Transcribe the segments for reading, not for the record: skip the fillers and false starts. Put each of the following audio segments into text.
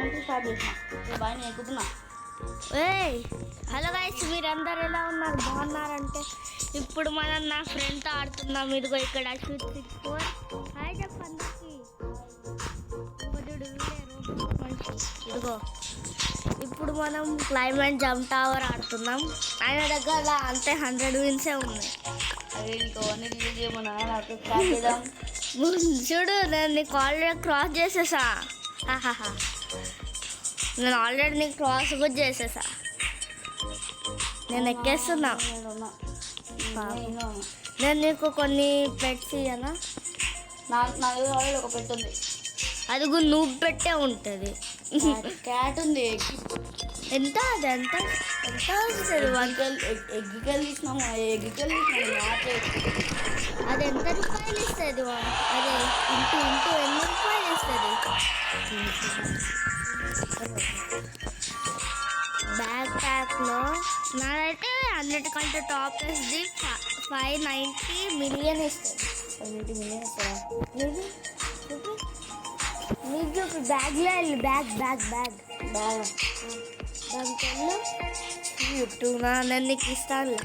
నుంచి స్టార్ట్ చేసిన బాగా నేను ఎక్కుతున్నా. ఏయ్ హలో గైస్, మీరందరూ ఎలా ఉన్నారు? బాగున్నారంటే ఇప్పుడు మనం నా ఫ్రెండ్తో ఆడుతున్నాం. ఇదిగో ఇక్కడ 664 హాయ్ చెప్పండి. ఇదిగో ఇప్పుడు మనం క్లైమేట్ జంప్ టవర్ ఆడుతున్నాం. ఆయన దగ్గర అంతే 100 విన్సే ఉన్నాయి. అదే నీకు అవన్నీ రిలీజ్ చేయమన్నా నాకు స్టార్ట్ చేద్దాం. చూడు, నేను నీకు ఆల్రెడీ క్రాస్ చేసేసా. నేను ఆల్రెడీ నీకు క్రాస్ కూడా చేసేసా. నేను ఎక్కేస్తున్నా. నేను నీకు కొన్ని పెట్స్ ఇయ్యనా? నాకు ఆల్రెడీ ఒక పెట్ ఉంది. అది కూడా నువ్వు పెట్టే ఉంటుంది. క్యాట్ ఉంది. ఎంత అది ఎంత ఎంత వస్తుంది? ఎగ్గికల్ తీసినాము. ఎగ్గికల్ తీసినాము. అది ఎంత రూపాయలు ఇస్తుంది? అదే ఇంటూ ఎన్ని రూపాయలు ఇస్తుంది? బ్యాక్ ప్యాక్లో నాదైతే అన్నిటికంటే టాప్ ఎస్ది 590 మిలియన్ ఇస్తుంది. 590 మిలియన్ ఇస్తారా? నీకు బ్యాగ్లో వెళ్ళి బ్యాగ్ చెప్తున్నా. నేను నీకు ఇస్తున్నాను.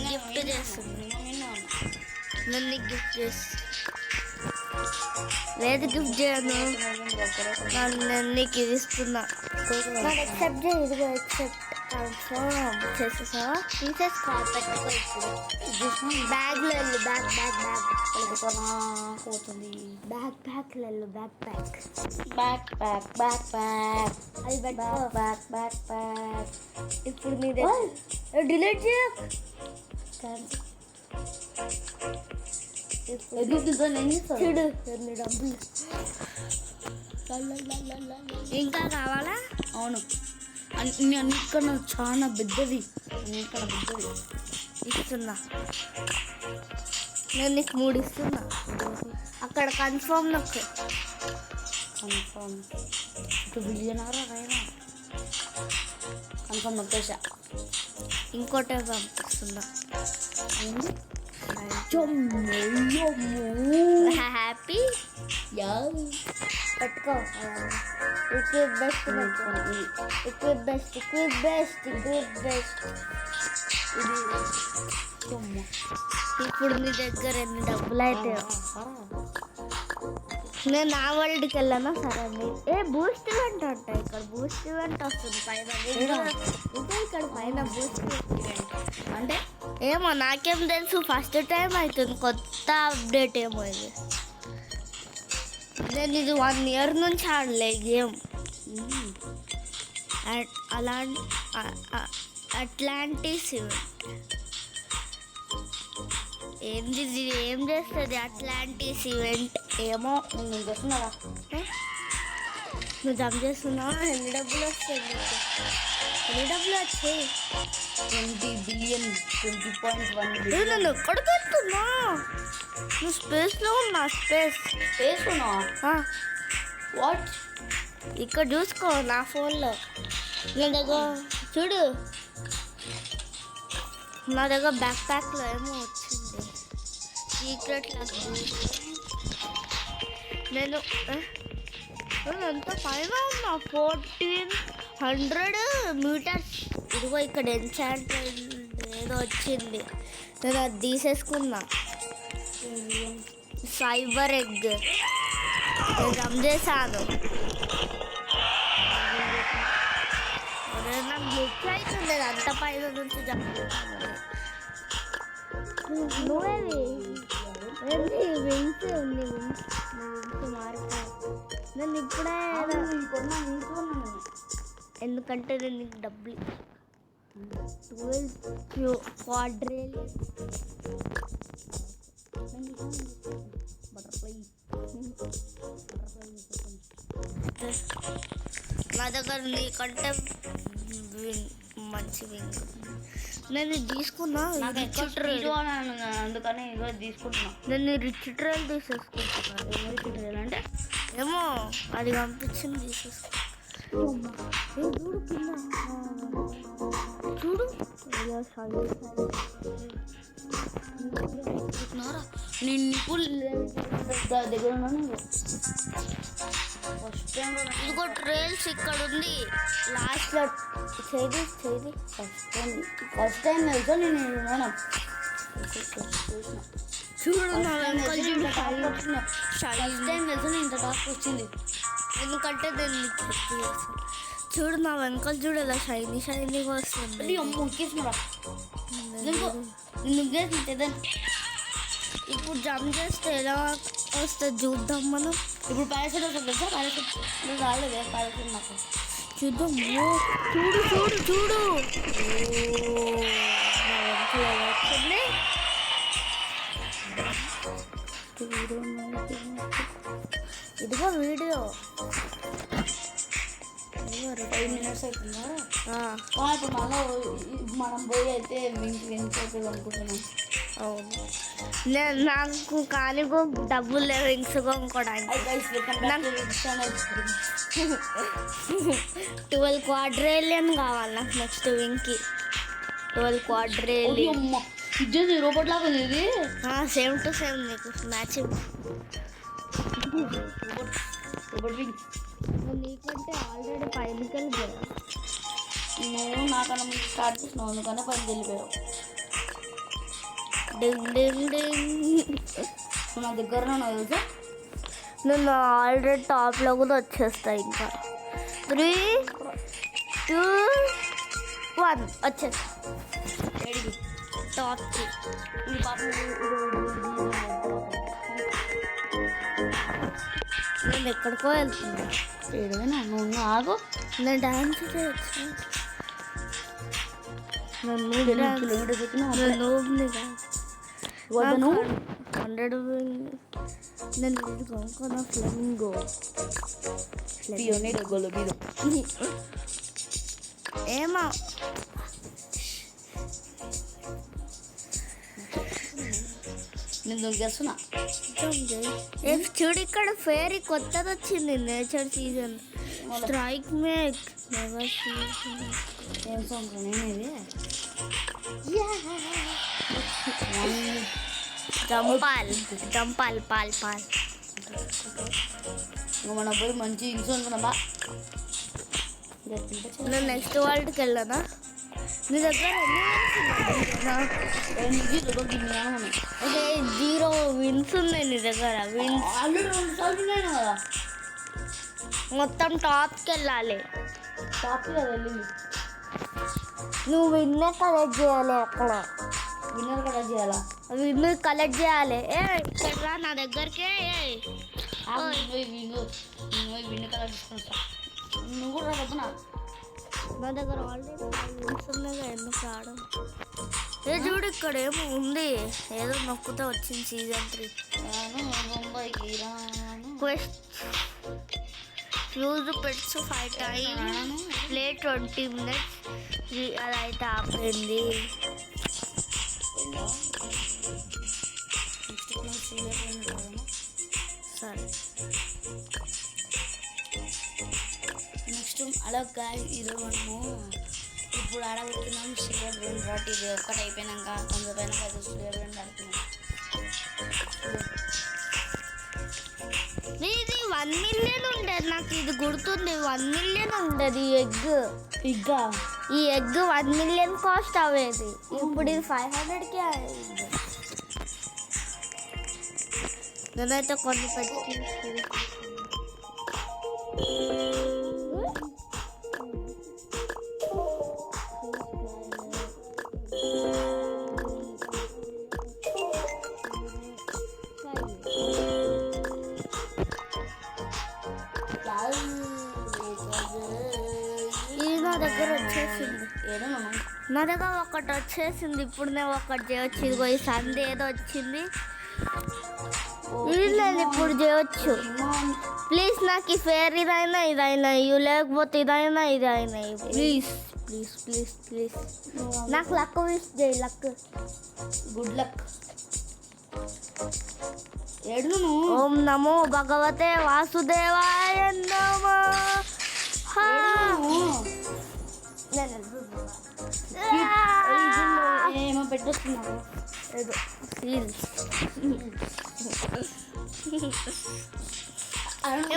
నీకు గిఫ్ట్ చేస్తున్నాను. నేను నీకు గిఫ్ట్ చేస్తాను. లేదు గిఫ్ట్ చేయను, నేను నీకు ఇది ఇస్తున్నా. ఎక్సెప్ట్ చేయి. ఇదిగో ఎక్సెప్ట్ కన్ఫర్మ్ చేసేసావా? తీసేసుకో. పెట్టుకో. ఇప్పుడు బ్యాగ్లో వెళ్ళు. బ్యాగ్ పోతుంది. బ్యాగ్లో వెళ్ళు. బ్యాక్ అది పెట్టుకో. బ్యాక్ ఇప్పుడు నీ దగ్గర డిలీట్ చేయకు. చూడు ఎన్ని డబ్బులు. ఇంకా కావాలా? అవును, అన్నికన్నా చాలా పెద్దది. ఇస్తున్నా. నేను నీకు 3 ఇస్తున్నా. అక్కడ కన్ఫర్మ్ నొక్కు. కన్ఫర్మ్ బిలియనరా అయినా కన్ఫర్మ్ నొక్కేసా. ఇంకోటే పంపిస్తున్నా. హ్యాపీ పెట్టుకో. బెస్ట్ ఇప్పుడు నీ దగ్గర ఎన్ని డబ్బులు అయితే? నేను నా వరల్డ్కి వెళ్ళాను. సరే అండి. బూస్ట్ ఈవెంట్ ఉంటాయి ఇక్కడ. బూస్ట్ ఈవెంట్ వస్తుంది పైన. ఇక్కడ పైన బూస్ట్ ఈవెంట్ అంటే ఏమో నాకేం తెలుసు. ఫస్ట్ టైం అవుతుంది. కొత్త అప్డేట్ ఏమో ఇది. నేను ఇది 1 ఇయర్ నుంచి ఆడలే గేమ్. అట్లాంటిస్ ఈవెంట్ ఏంది? ఏం చేస్తుంది అట్లాంటిస్ ఈవెంట్? ఏమో నేను చేస్తున్నారా? నువ్వు జంప్ చేస్తున్నావా? ఎన్ని డబ్బులు వస్తుంది? ఎన్ని డబ్బులు వచ్చాయి? 20 బిలియన్ 20.1 బిలియన్. నన్ను ఎక్కడ పెడుతున్నా? నువ్వు స్పేస్లో ఉన్నా. స్పేస్ ఉన్నావా? వాట్? ఇక్కడ చూసుకో నా ఫోన్లో. నా దగ్గర చూడు. నా దగ్గర బ్యాక్ ప్యాక్లో ఏమో వచ్చింది. సీక్రెట్ లాగా. నేను ఎంత పైన ఉన్నా. 1400 మీటర్స్. ఇదిగో ఇక్కడ ఎన్చాంటెడ్ ఏదో వచ్చింది. నేను అది తీసేసుకున్నా. సైబర్ ఎగ్ నేను జంప్ చేశాను. నాకు గ్లిచ్ అవుతుంది అంత పైన నుంచి జంప్ చేశాను. నువ్వేవి విన్స్ ఉంది. విన్స్ మారిపోయి నేను ఇప్పుడే ఎందుకంటే నేను నీకు డబ్బులు 12 క్వాడ్రిలియన్ బటర్ఫ్లై నా దగ్గర నీకంటే మంచి వింగ్. నేను ఇది తీసుకున్నా. అందుకని ఈరోజు తీసుకుంటున్నా. నేను రిచ్ ట్రైల్ తీసేసుకుంటున్నాను. రిచ్ ట్రైల్ అంటే ఏమో అది పంపించింది తీసేసుకో. చూడు నేను నీకు దగ్గర ఉన్నాను ఫస్ట్ టైం ఇదిగో ట్రైల్స్ ఇక్కడ ఉంది లాస్ట్లో చేది ఫస్ట్ టైం తెలుసా నేను ఉన్నాను చూడు నా వెనకాల చూడు ఫస్ట్ టైం తెలుసా నేను ఇంత టాస్క్ వచ్చింది ఎందుకంటే నేను చూడు నా వెనకాల చూడు ఎలా షైనీగా వస్తుంది అమ్మ ఉక్కేసినరా నువ్వు ఇప్పుడు జంప్ చేస్తే ఎలా వస్తుంది చూద్దాం మనం ఇప్పుడు పారాషూట్ వస్తుంది తెలుసా పారాషూట్ నువ్వు రాలేదే పారాషూట్ నాకు చూద్దాం ఓ, చూడు చూడు చూడు ఓ, నా వెనకాల ఎలా వస్తుంది ఇదిగో వీడియో 5 minutes అవుతుందా ఆ, ఇప్పుడు మనం పోయి అయితే వింక్ అవుతుంది అనుకుంటున్నాం అవును నాకు కానీ డబ్బులు లేవు రింగ్స్ కొనుక్కోడానికి నాకు 12 క్వాడ్రేలియన్ కావాలి నాకు నెక్స్ట్ వింగ్కి 12 క్వాడ్రేలియన్ ఇది రోబోట్ లాగా ఉంది ఇది సేమ్ టు సేమ్ నీకు మ్యాచింగ్ రోబోట్ వింగ్ నీకంటే ఆల్రెడీ పైనకి వెళ్ళిపోయా నువ్వు నాకన్నా ముందు స్టార్ట్ చేసినావు అందుకనే పైకి వెళ్ళిపోయావు డింగ్ డింగ్ డింగ్ నువ్వు నా దగ్గర ఉన్నావు తెలుసా నేను ఆల్రెడీ టాప్లో కూడా వచ్చేస్తా ఇంకా 3 2 1 వచ్చేస్తా ఏడికి టాప్ 3 ఈ పాప నేను ఎక్కడికో వెళ్తున్నా ఏడవేనా నువ్వు ఆగు నేను డాన్స్ చేయొచ్చు నన్ను కిలోమీటర్ చెప్పిన నన్ను వద్దను 100 నేను ఇది కొనుక్కున్నా ఫ్లెమింగో పియోనే గొల్ల మీద ఏమో నేను దొంగేస్తున్నా చూడు ఇక్కడ ఫేరీ కొత్తది వచ్చింది నేచర్ సీజన్ స్ట్రైక్ మేక్ ఏం సాంగ్ నేనేది జంపాల్ పాల్ పాల్ ఇంకా మనం పోయి మంచి ఇంగ్స్ అనుకున్నామా నేను నెక్స్ట్ వరల్డ్కి వెళ్ళానా నీ దగ్గర అదే 0 విన్స్ ఉన్నాయి నీ దగ్గర విన్స్ ఆల్రెడీ 2 సార్లు ఉన్నాయి కదా మొత్తం టాప్కి వెళ్ళాలి టాప్ కదా వెళ్ళింది నువ్వు విన్నే కలెక్ట్ చేయాలి అక్కడ విన్నర్ కదా చేయాలా విన్ కలెక్ట్ చేయాలి ఇక్కడ రా నా దగ్గరికి విన్న కదా తీసుకుంటా నువ్వు కూడా రాబోతున్నా నా దగ్గర ఆల్రెడీ విన్స్ ఉన్నాయి ఎందుకు రావడం చూడు ఇక్కడ ఏమో ఉంది ఏదో నొక్కుతో వచ్చింది సీజన్ 3 ముంబైకి రాను quest use pets 5 time play 20 minutes అదైతే ఆపేయండి సరే నెక్స్ట్ అలా ఇది మనము ఇప్పుడు ఆడబెడుతున్నాం సిల్వర్ బ్రెండ్ రాట్ ఇది ఒక్కటి అయిపోయినాక కొంచెం పైన సిల్వర్ బ్రెండ్ ఆడుతున్నాం ఇది 1 million ఉండేది నాకు ఇది గుర్తుంది 1 million ఉండేది ఈ ఎగ్ 1 million కాస్ట్ అవేది ఇప్పుడు ఇది 500కే అయింది నేనైతే కొన్ని పెట్టి ఇది నా దగ్గర వచ్చేసింది నా దగ్గర ఒకటి వచ్చేసింది ఇప్పుడు నేను ఒకటి చేయొచ్చు ఇదిగో ఈ సండే ఏదో వచ్చింది లేదు ఇప్పుడు చేయొచ్చు ప్లీజ్ నాకు ఈ ఫేర్ ఇదైనా ఇవి లేకపోతే ఇదైనా ప్లీజ్ ప్లీజ్ ప్లీజ్ ప్లీజ్ నాకు లక్ విష్ చేయి లక్ గుడ్ లక్ ఏడు ఓం నమో భగవతే వాసుదేవాయ నమః ఏమో పెట్టొస్తున్నావు ఏదో సీల్స్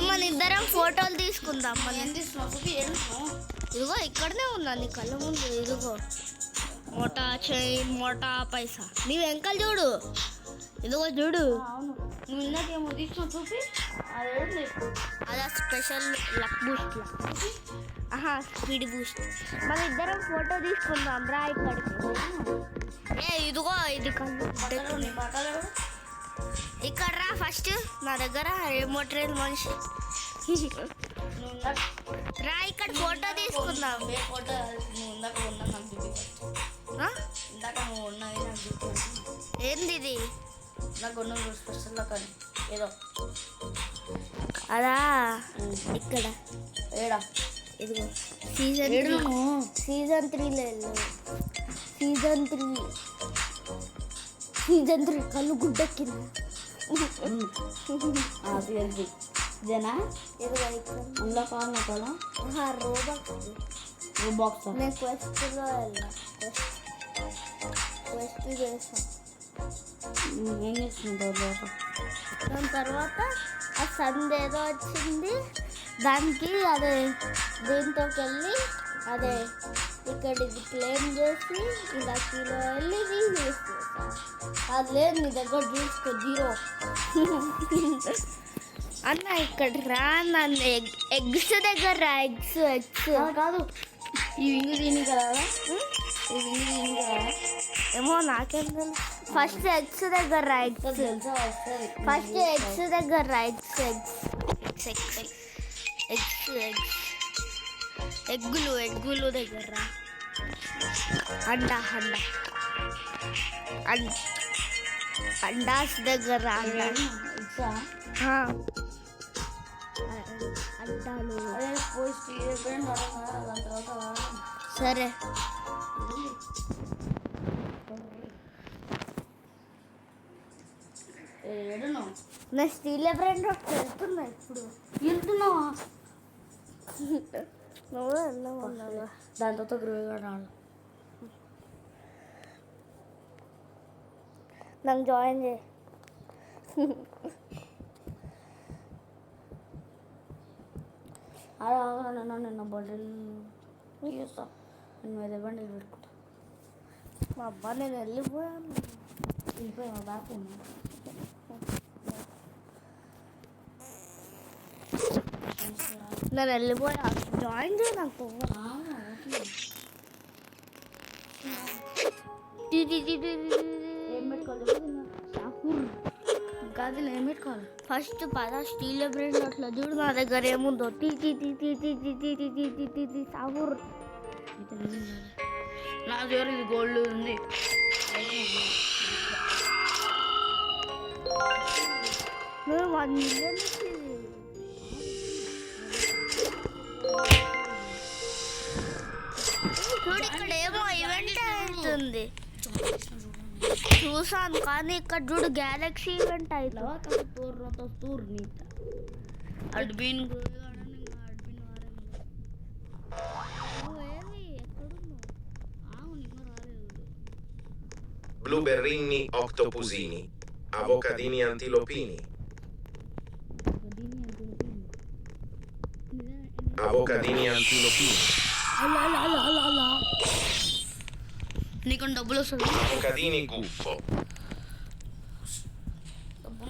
మన ఇద్దరం ఫోటోలు తీసుకుందాం మన ఏం తీసుకున్నావు చూపి ఏం తీసుకున్నావు? ఇదిగో ఇక్కడనే ఉందా నీ కళ్ళ ముందు ఇదిగో మోటా చైన్ మోటా పైసా నీ వెంకలు చూడు ఇదిగో చూడు అవును నువ్వు ఇందాకేమో తీసుకున్నావు చూపి అది ఏడుంది అదా స్పెషల్ లక్ బూస్ట్ ఆహా స్పీడ్ బూస్ట్ మన ఇద్దరం ఫోటో తీసుకుందాం రా ఇక్కడికి ఇదిగో ఇది కళ్ళు నీ బట్టలు ఎవరు? ఇక్కడ రా ఫస్ట్ నా దగ్గర రిమోట్ రేల్ మనిషి నువ్వు ఇందాక రా ఇక్కడ ఫోటో తీసుకుందాం ఏ ఫోటో నువ్వు ఇందాక ఉన్నా నాకు చూపి ఆ? ఇందాక నువ్వు ఉన్నది నాకు చూపి ఏంది ఇది నాకు ఉన్న స్పెషల్లో కానీ ఏదో అదా ఇక్కడ ఏడా ఇదిగో సీజన్ ఏడు సీజన్ 3లో వెళ్ళు సీజన్ 3 కళ్ళు గుడ్డెక్కింది తెలిసి ఇదేనా ఇదిగో ఇక్కడ అందులో కావాలి కదా రోబాక్స్ బాక్స్ నేను క్వెస్ట్లో వెళ్ళా క్వెస్ట్ చేసాను ఏం చేస్తుంటావు దాని తర్వాత ఆ సండే ఏదో వచ్చింది దానికి అదే దీంట్లోకి వెళ్ళి అదే ఇక్కడ ఇది క్లెయిమ్ చేసి ఇలా కిలో వెళ్ళి రీయూస్ చేస్తాను అది లేదు నీ దగ్గర చూసుకో 0 అన్న ఇక్కడ రా నన్ను ఎగ్స్ దగ్గర రా ఎగ్స్ కాదు ఈ వింగు దీని కదా ఈ వింగు దీని కదా ఏమో నాకేం తెలుసు ఫస్ట్ ఎగ్స్ దగ్గర రా ఎగ్స్ తెలుసా వస్తుంది ఫస్ట్ ఎగ్స్ దగ్గర రా ఎగ్స్ ఎగ్గులు దగ్గర రా అండాస్ దగ్గర రా అండాలు అదే పోస్ట్ ఎప్పుడైనా దాని తర్వాత సరే ఏడును నా స్టీల్ ఫ్రెండ్ వెళ్తున్నా ఇప్పుడు వెళ్తున్నావా నువ్వు వెళ్ళావు దాని తర్వాత గ్రూగా రాడు నాకు జాయిన్ చేయి అలా నిన్న బర్త్డే చేస్తా నేను వేరే బండి పెట్టుకుంటా మా అబ్బా నేను వెళ్ళిపోయాను వెళ్ళిపోయి మా బ్యాగ్ ఉన్నా నేను వెళ్ళిపోయా జాయిన్ చేయి నాకు ఏం పెట్టుకోవాలి కాదు ఏం పెట్టుకోవాలి ఫస్ట్ పద స్టీల్ బ్రెండ్ అట్లా చూడు నా దగ్గర ఏముందో సాహూర్ నా దగ్గర ఇది గోల్డ్ ఉంది నువ్వు 1 మిలియన్ చూడు ఇక్కడ ఏమో ఈవెంట్ అవుతుంది చూసాను కానీ ఇక్కడ చూడు గ్యాలక్సీ ఈవెంట్ అవుతుంది तूर नहीं अडबिन Blueberrini octopusini, avocadini antilopini, avocadini antilopini, నీకు డబ్బులు వస్తుంది avocadini gufo,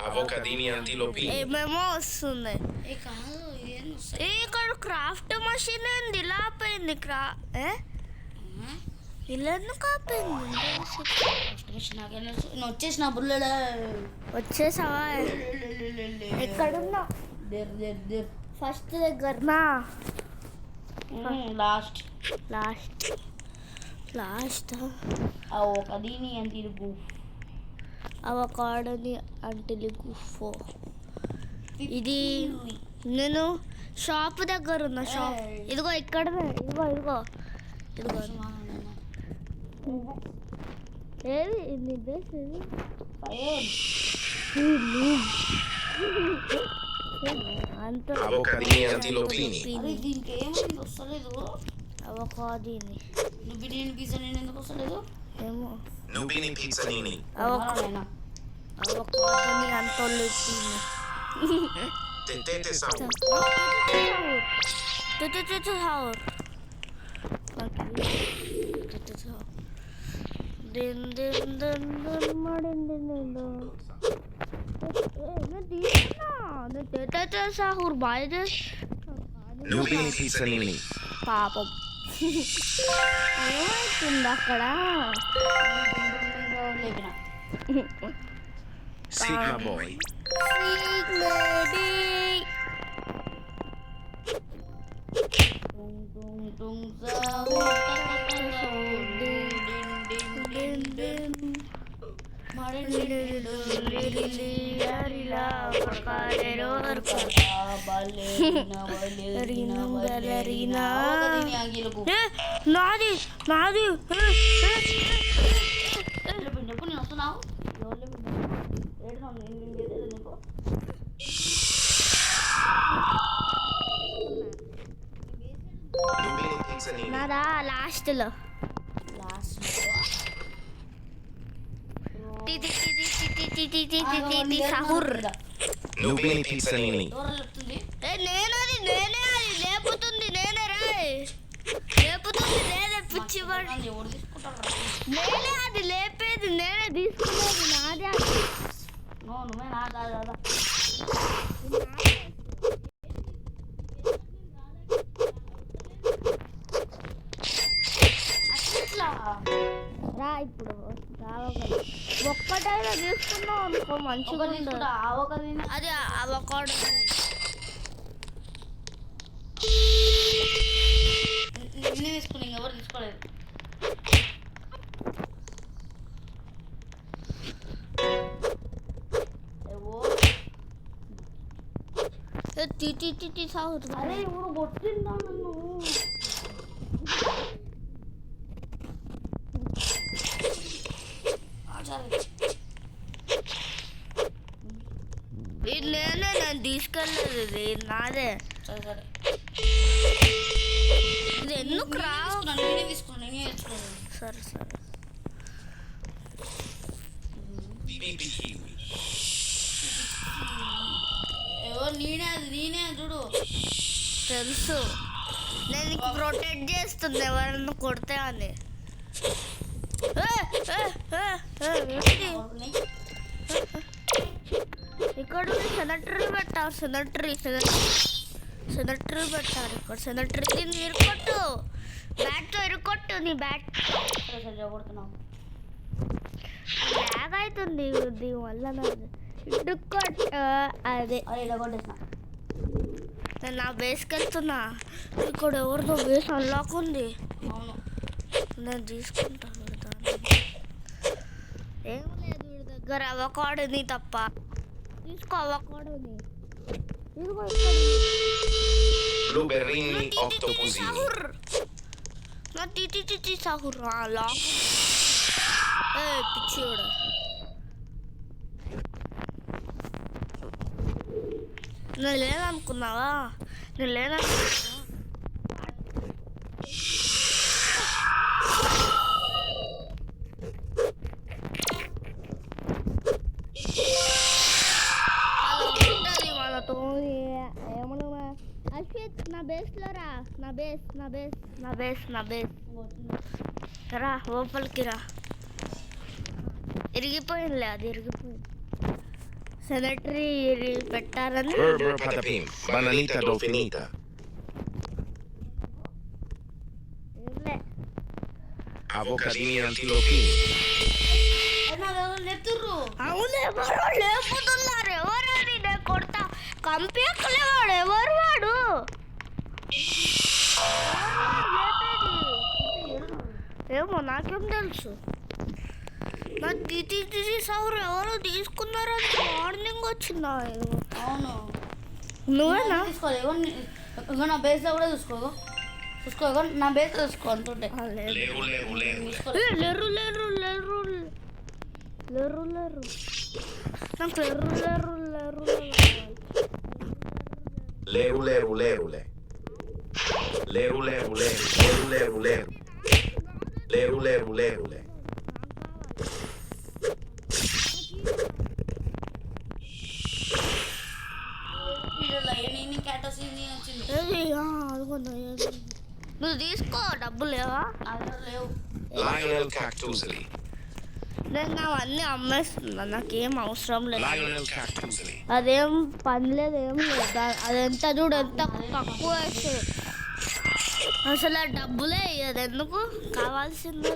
avocadini antilopini, ఏమేమో వస్తున్నాయి ఏ కాదు ఏం ఏ ఇక్కడ క్రాఫ్ట్ మషిన్ ఏంది ఇలా ఆపోయింది ఇలా ఎందుకు ఆపోయింది నేను వచ్చేసిన బుల్లెడా వచ్చేసావా ఎక్కడున్నా ఫస్ట్ దగ్గరనా లాస్ట్ లాస్ట్ ఒక దీని అని తిరుగు అవకాడని అంటే గుఫో ఇది నేను షాప్ దగ్గర ఉన్నా షాప్ ఇదిగో ఇక్కడ ఇదిగో ఏది నీ బేస్ ఏది అంత avocadini antilopini, దీనికి ఏమైంది వస్తలేదు అవకాడీని నువ్వు బిర్యానీ పిజ్జా నేను ఎందుకు వస్తలేదు ఏమో Nubini Pizzanini. నాయనా అవకాడోని అంతోళ్ళు Tetete Sau. సాహుర్ దిన్ దిన్ దిన్ దిన్ మడింది నేను తీసుకున్నా సాహుర్ బాగా Nubini Pizzanini. పాపం ఏమవుతుంది అక్కడ లేపిన Sigma Boy. tung tung tung sahur sahur din din din din marin నాది నాది చెప్పు నేను వస్తున్నావు Nubini Pizzanini. నాదా లాస్ట్లో సహుర్ Nubini Pizzanini. నేనే అది లేపుతుంది నేనే రాయ్ లేపుతుంది నేనే పిచ్చివాడు నేనే అది లేపేది నేనే తీసుకునేది నాదే అది. నువ్వే నా దాదా రా ఇప్పుడు రావకూడదు ఒక్కటైనా తీసుకున్నావు అనుకో మంచిగా ఉండదు అది అవకాడో నేనే తీసుకున్నా ఎవరు తీసుకోలేదు టీ సాగుతుంది అరే ఇప్పుడు కొట్టిందా నన్ను ఇది నేనే నేను తీసుకెళ్ళలేదు ఇది నాదే సరే సరే ఇది ఎందుకు రా నేనే తీసుకున్నాను నేనే తెచ్చుకోలేదు సరే సరే Bibi Kiwi. ఎవరు నేనే చూడు తెలుసు నేను నీకు ప్రొటెక్ట్ చేస్తుంది ఎవరన్నా కొడితే అని ఇక్కడ సెనటరీ పెట్టారు సెనటరీ పెట్టారు ఇక్కడ సెనటరీ దీన్ని ఇరుకొట్టు బ్యాట్తో ఇరుకొట్టు నీ బ్యాట్ సరే సరే కొడుతున్నావు బ్యాగ్ అవుతుంది దీనివల్ల నాది ఇరుకొట్టు అదే అరే ఇలా కొట్టేసిన నేను నా బేస్కి వెళ్తున్నా ఇక్కడ ఎవరితో బేస్ అన్లాక్ ఉంది అవును నేను తీసుకుంటాను దాన్ని ఏం లేదు వీడి దగ్గర అవకాడోని తప్ప తీసుకో అవకాడోని ఇదిగో Blueberrini Octopusini. సాహుర్ నా టీ సాహుర్ లాక్ పిచ్చివాడు నేను లేదనుకున్నావా నేను లేదనుకున్నావా ఉంటుంది మనతో ఏమన్నా అశ్విత్ నా బేస్లో రా నా బేస్ రా లోపలికి రా ఇరిగిపోయిందిలే అది ఇరిగిపోయింది సెనటరీ పెట్టారని Berber Patapim. Bananita Dolfinita. ఏంలే Avocadini Antilopini. లేపుతుర్రు అవును ఎవరు లేపుతున్నారు ఎవరని నేను కొడతా కంపేకలేవాడు ఎవరు వాడు ఏమో నాకేం తెలుసు నా టీటీ సౌరు ఎవరో తీసుకున్నారని వార్నింగ్ వచ్చిందా అవును నువ్వేనా తీసుకోలేదు ఇగో నా బేస్లో కూడా చూసుకో ఇగో నా బేస్లో చూసుకో అంటుంటే Leru, leru, leru. లేరు నాకు లేరు Leru, leru, lerule. Leru, leru, leru. Leru, leru, leru. Leru, leru, lerule. Lion క్యాటోసిని వచ్చింది. అనుకున్నా నువ్వు తీసుకో, డబ్బులు లేవా? నా దగ్గర లేవు. Lionel Cactusoli. నేను అవన్నీ అమ్మేస్తున్నా, నాకేం అవసరం లేదు. Lionel Cactusoli. అదేం పని లేదు, ఏం లేదు. అది ఎంత చూడు, ఎంత తక్కువ వేస్తుంది. అసలు ఆ డబ్బులే అది ఎందుకు కావాల్సింది?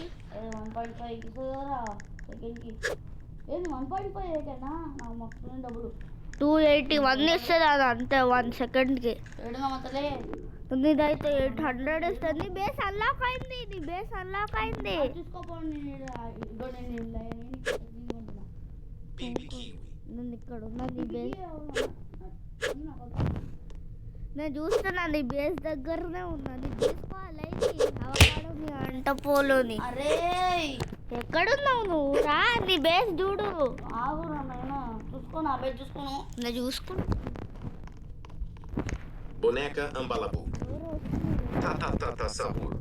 1.5 ఇస్తుందా సెకండ్కి? ఏంది 1.5 కన్నా నాకు మొత్తం డబ్బులు 281 ఇస్తుంది అది అంతే 1 సెకండ్కి. ఏడుగా మొత్తలే నీదైతే 800 ఇస్తుంది. బేస్ అన్లాక్ అయింది, నీ బేస్ అన్లాక్ అయింది. చూసుకోపోండి. నేను ఇక్కడ ఉన్నా, నీ బేస్ నేను చూస్తున్నా, నీ బేస్ దగ్గరనే ఉన్నా. నీ తీసుకోవాలి అవకాడో నీ అంట పోలోని. అరే ఎక్కడున్నావు నువ్వు? రా, నీ బేస్ చూడు. ఆగురా నాయనా, చూసుకో నా బేస్ చూసుకోను. నేను చూసుకున్నా. Boneca Ambalabu. Ta sabor.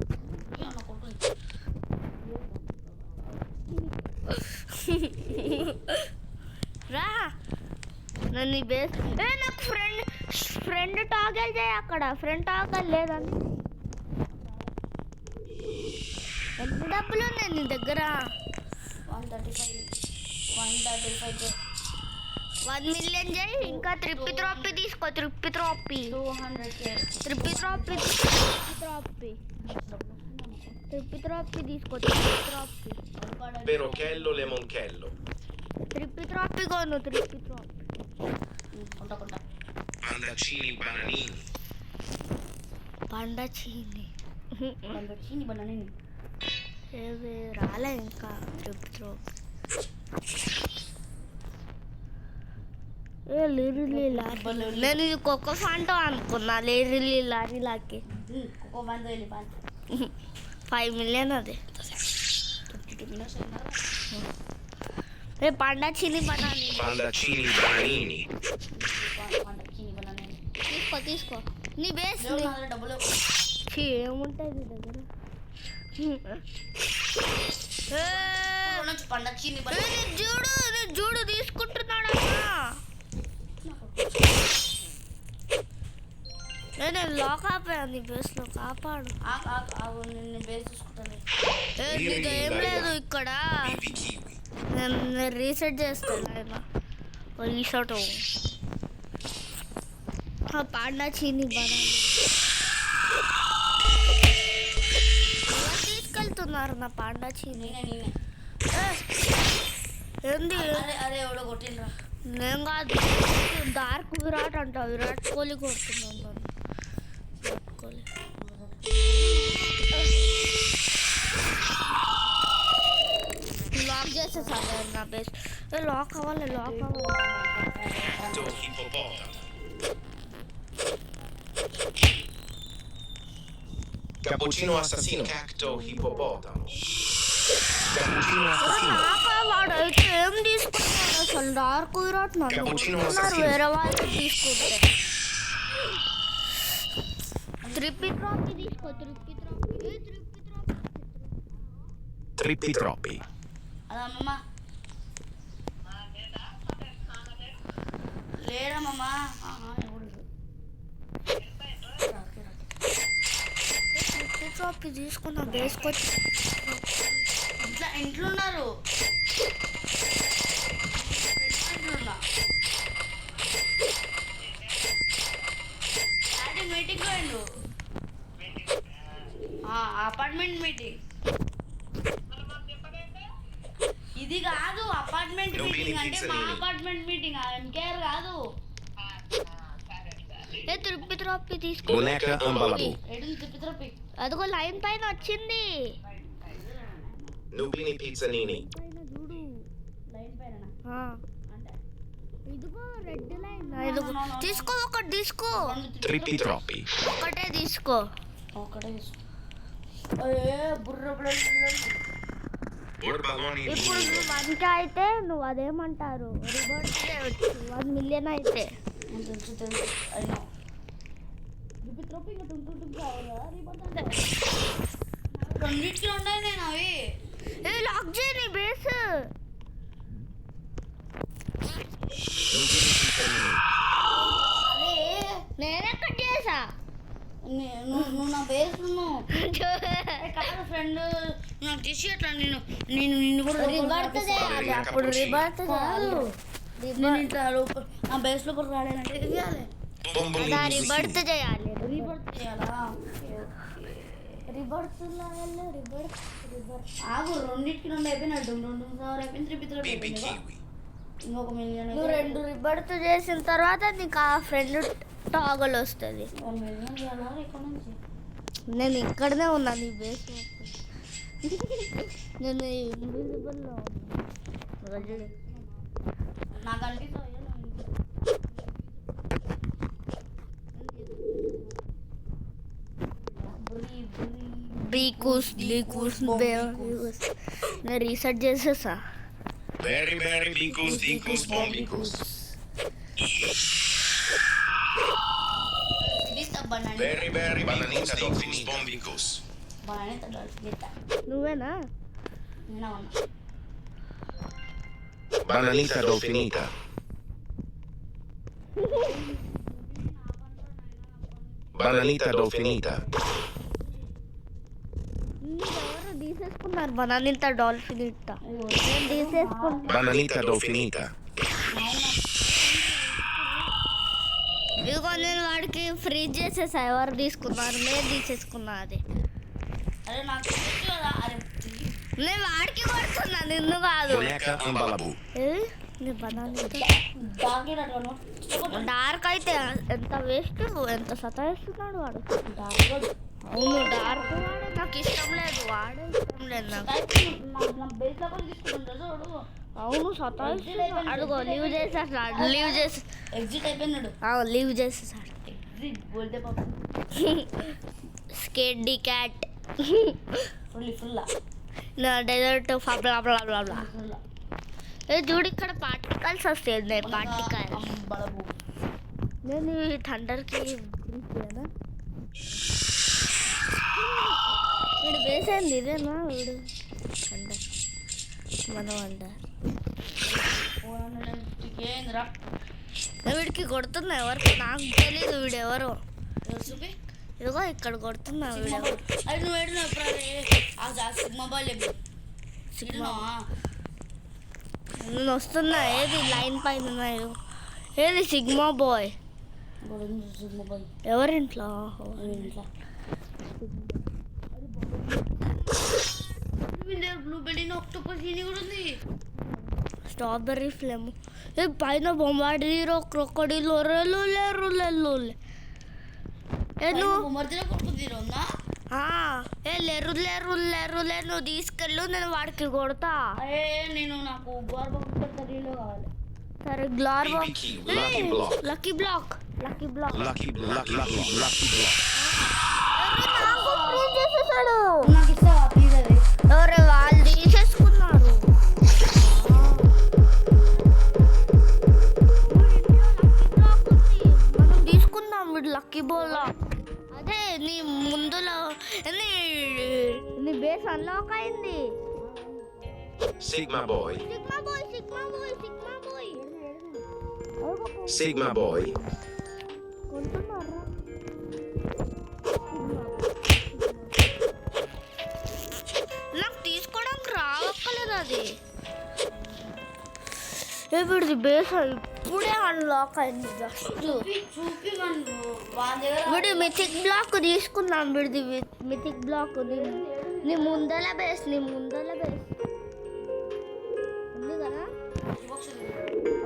రా, నన్ను నీ బేస్ నాకు ఫ్రెండ్ టాగల్ చేయి. అక్కడ ఫ్రెండ్ టాగల్ లేదని. ఎంత డబ్బులు ఉన్నాయి నీ దగ్గర? 135 1 మిలియన్ చేయి. ఇంకా త్రిప్పి తీసుకో. త్రిప్పి 200K తీసుకో. Perochello Lemonchello. త్రిప్పి కొను. కొంట Pandacini Bananini. పండచీని చీని బనాని ఏవి రాలే ఇంకా. త్రిప్పి లిరిలీ లారీ. నేను ఇది కొక్క ఫాంటో అనుకున్నా. లిరిలీ లారీలాకి ఒక్కో బంద్ వెళ్ళి 5 మిలియన్ అది. పండచీని బనాని. Pandacini Bananini. చీని బనాని తీసుకో. నీ బేస్ డబ్బులు ఏముంటాయి నీ దగ్గర? పండగ చీని చూడు తీసుకుంటున్నాడా? నేను లాక్ ఆపాను. నీ బేస్ లో కాపాడు. నిన్ను బేస్ చూసుకుంటాను. ఏం లేదు ఇక్కడ. నేను రీసెట్ చేస్తాను. ఆయన రీసెట్ పాండా చీని బనాని తీసుకెళ్తున్నారు నా పాండా చీని. నేనే ఏంది? అరే ఎవడో కొట్టిండ్రా. నేను కాదు, డార్క్ విరాట్ అంట. విరాట్ కోహ్లీ కొడుతున్నాను నన్ను. విరాట్ కోహ్లీ లాక్ చేసేసాను నా బేస్. లాక్ అవ్వాలి. Do Hippopotamo. Cappuccino assassino. Cacto Hippopotamo. Cappuccino assassino. వాడు అయితే ఏం తీసుకుంటాడు అసలు? డార్క్ విరాట్ Cappuccino నన్ను assassino. వేరే వాళ్ళు తీసుకుంటే. త్రిప్పి తీసుకో. Trippi troppi. అదమ్మమ్మ లేదమ్మమ్మ. ట్రిప్పి తీసుకున్నా. వేసుకొచ్చి ఇంట్లో ఉన్నారు. మీటింగ్ పోయిండు. Apartment meeting. ఇది కాదు అపార్ట్మెంట్ మీటింగ్ అంటే మా అపార్ట్మెంట్ మీటింగ్. ఎంకేఆర్ కాదు. త్రిప్పి తీసుకో. Boneca Ambalabu. తిప్పి అదిగో లైన్ పైన వచ్చింది. Nubini Pizzanini. పైన చూడు. లైన్ పైన అంటే ఇదిగో రెడ్ లైన్. ఇదిగో తీసుకో. ఒకటి తీసుకో. Trippi troppi. ఒకటే తీసుకో. ఒకటే బుర్ర Borbagoni ఇప్పుడు నువ్వు 1K అయితే నువ్వు అదేమంటారు రివర్స్ చేయవచ్చు. 1 మిలియన్ అయితే తెలుసు అయినా రెండింటికి ఉన్నాయి. నేను అవి లాక్ చేయి నీ బేస్. Nubini Pizzanini. అరే నువ్వు నా బేస్ కాదు ఫ్రెండ్ నాకు తీసి అట్లా నిన్ను కూడా రిబర్త్ చేయాలి, అప్పుడు రిబర్త్ చేయాలి. నేను ఇట్లా నా బేస్ లో కూడా రాలేనంటే ఇది చేయాలి. రిబర్త్ చేయాలి. రీబర్త్ చేయాలా? రిబర్త్ ఆగు, రెండింటికి 2 అయిపోయినట్టు 2,000 అయిపోయింది. 3 Baby అయిపోయింది. kiwi. ఇంకొక మిలియన్ నువ్వు 2 రిబర్త్ చేసిన తర్వాత నీకు ఆ ఫ్రెండ్ టాగల్ వస్తుంది. 1 మిలియన్ చేయాలా ఇక్కడ నుంచి? నేను ఇక్కడనే ఉన్నా నీ బేస్. నేను ఇన్విజిబుల్లో ఉన్నా. నాకు అనిపిస్తుంది బీకూస్ నేను రీసెర్చ్ చేసేసా. Very, very bicus, dicus, bombicus. Very, very bananita, dicus, bombicus. నువ్వేనా? Bananita dolfinita. Bananita dolfinita. ఎవరు తీసేసుకున్నారు బనానింత డాల్ఫిన్ ఇట్ట? నేను తీసేసుకున్నా. Bananita dolfinita. ఇదిగో నేను వాడికి ఫ్రీజ్ చేసేసా. ఎవరు తీసుకున్నారు? నేను తీసేసుకున్నా. అది అరే నాకు తెలుసు కదా. అరే నేను వాడికి కొడుతున్నా, నిన్ను కాదు. Boneca ambalabu. నీ బనానింత డార్క్ డార్క్ అయితే ఎంత వేస్ట్, ఎంత సతాయిస్తున్నాడు వాడు. డార్క్ అవును, డార్క్ వాడే నాకు ఇష్టం లేదు. వాడే ఇష్టం లేదు నాకు. నా బేస్ లో కూడా తీసుకుంటాడు చూడు. అవును, సతాయిస్తున్నాడు. అడుగో లీవ్ చేసేసాడు. ఎగ్జిట్ అయిపోయినాడు. లీవ్ చేసేసాడు. ఎగ్జిట్ బోల్తే పాప స్కేట్ డి క్యాట్ ఫుల్ నా డెజర్ట్ ఫ్లా బ్లా బ్లా బ్లా. ఫుల్ ఏ చూడు, ఇక్కడ పార్టికల్స్ వస్తాయి. పార్టికల్ బలబు. నేను ఈ థండర్కి వీడు వేసేయండి. ఇదేనా వీడు థండర్? మనం అంటారు. 450 ఏందిరా? వీడికి కొడుతున్నా. ఎవరికి నాకు తెలీదు వీడెవరో. చూపి ఇదిగో ఇక్కడ కొడుతున్నా వీడెవరు. అది నువ్వు ఏడు సిగ్మా బాల్ సిగ్మా నేను వస్తున్నా. ఏది లైన్ పైన ఉన్నాయి? ఏది సిగ్మా బాయ్? సిగ్మా బాయ్ ఎవరింట్లో? ఇంట్లో బ్లూబెర్రీ ఆక్టోపస్ ఇది కూడా ఉంది. Strawberry flame. ఏ పైన బొంబాడీరో క్రొకడీలు ఒర్రెలు లేరు లేరు. ఏ నువ్వు మధ్యలో కొడుకుంది ఉందా? ఏ లేరు లేరు లేరు లేరు. నువ్వు తీసుకెళ్ళు, నేను వాడికి కొడతా. అరే నేను నాకు గోర్బీలో కావాలి. సరే గ్లార్ Baby kiwi. Lucky block. Lucky black. Lucky block. Lucky block. చేసేసాడు. నాకు ఇస్తావా ప్లీజ్? అది ఎవరే వాళ్ళు తీసేసుకున్నారు. మనం తీసుకుందాం వీడు లక్కీ బోల్. అదే నీ ముందులో నీ బేస్ అన్లాక్ అయింది. Sigma boy. Sigma boy sigma boy sigma boy. Sigma boy. కొంటున్నారా? నాకు తీసుకోవడానికి రావక్కలేదు అది. వీడిది బేస్ ఇప్పుడే అన్లాక్ అయింది. జస్ట్ చూపి మనం వాళ్ళ దగ్గర వీడి మిథిక్ బ్లాక్ తీసుకున్నాం. వీడిది మిథిక్ బ్లాక్. నీ ముందల బేస్ ఉంది కదా,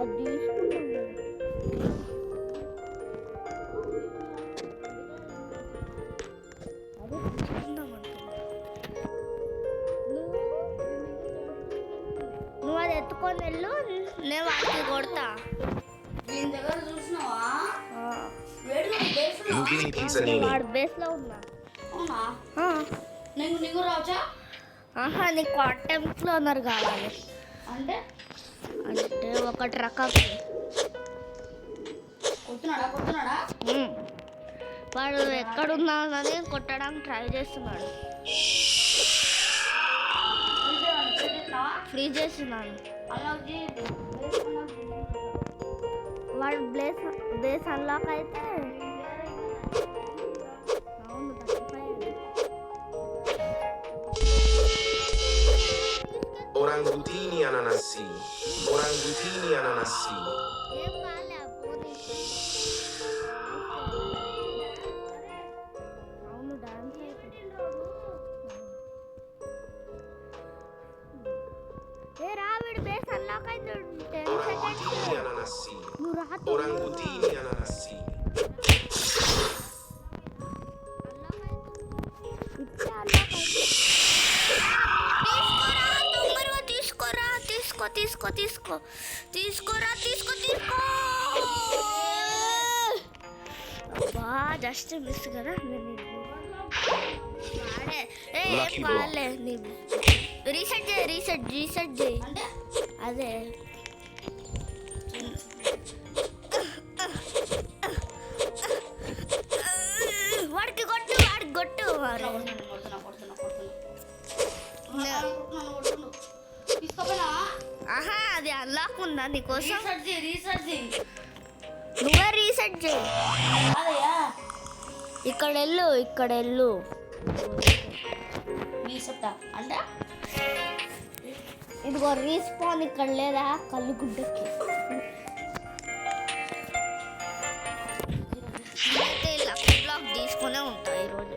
అది తీసుకున్నాం. అదే తీసుకుందాం అనుకున్నా. నువ్వు అది ఎత్తుకొని వెళ్ళు, నేను వాడికి కొడతా. దీని దగ్గర చూసినావా? వేడి బేస్ Lugini pizzanini. వాడు బేస్లో ఉన్నా. అవునా? ఆ. నీకు రావచ్చా? ఆహా, నీకు అటెంప్ట్లో ఉన్నారు కావాలి అంటే అంటే ఒక ట్రక్కి. కొడుతున్నాడా? వాడు ఎక్కడున్నానని కొట్టడానికి ట్రై చేస్తున్నాడు. ఫ్రీ చేస్తున్నాను. వాడు బేస్ అన్లాక్ అయితే ananassi. Orangutini ananassi. ఏం కాలే పోనీ. అవును డాన్స్ ఏ రావిడి బేస్ అన్లాక్ అయితే 10 సెకండ్స్ Orangutini ananassi. నువ్వు రాత్రి Orangutini ananassi. ఇప్పుడే అన్లాక్ అయితే తీసుకోరా తీసుకోరా అబ్బా జస్ట్ మిస్ కదా Lucky block. వాడే రీసెట్ చేయి అంటే అదే వాడికి కొట్టు వాడు తీసుకోపోయినా ఆహా అది అన్లాక్ ఉందా నీకోసం రీసెర్చ్ చేయి నువ్వే రీసెట్ చేయి కాదయ్యా ఇక్కడ వెళ్ళు రీసెట్ అంటే ఇదిగో రీస్పాన్ ఇక్కడ లేదా కళ్ళు గుడ్డకి అయితే లక్కీ బ్లాక్ తీసుకునే ఉంటా ఈరోజు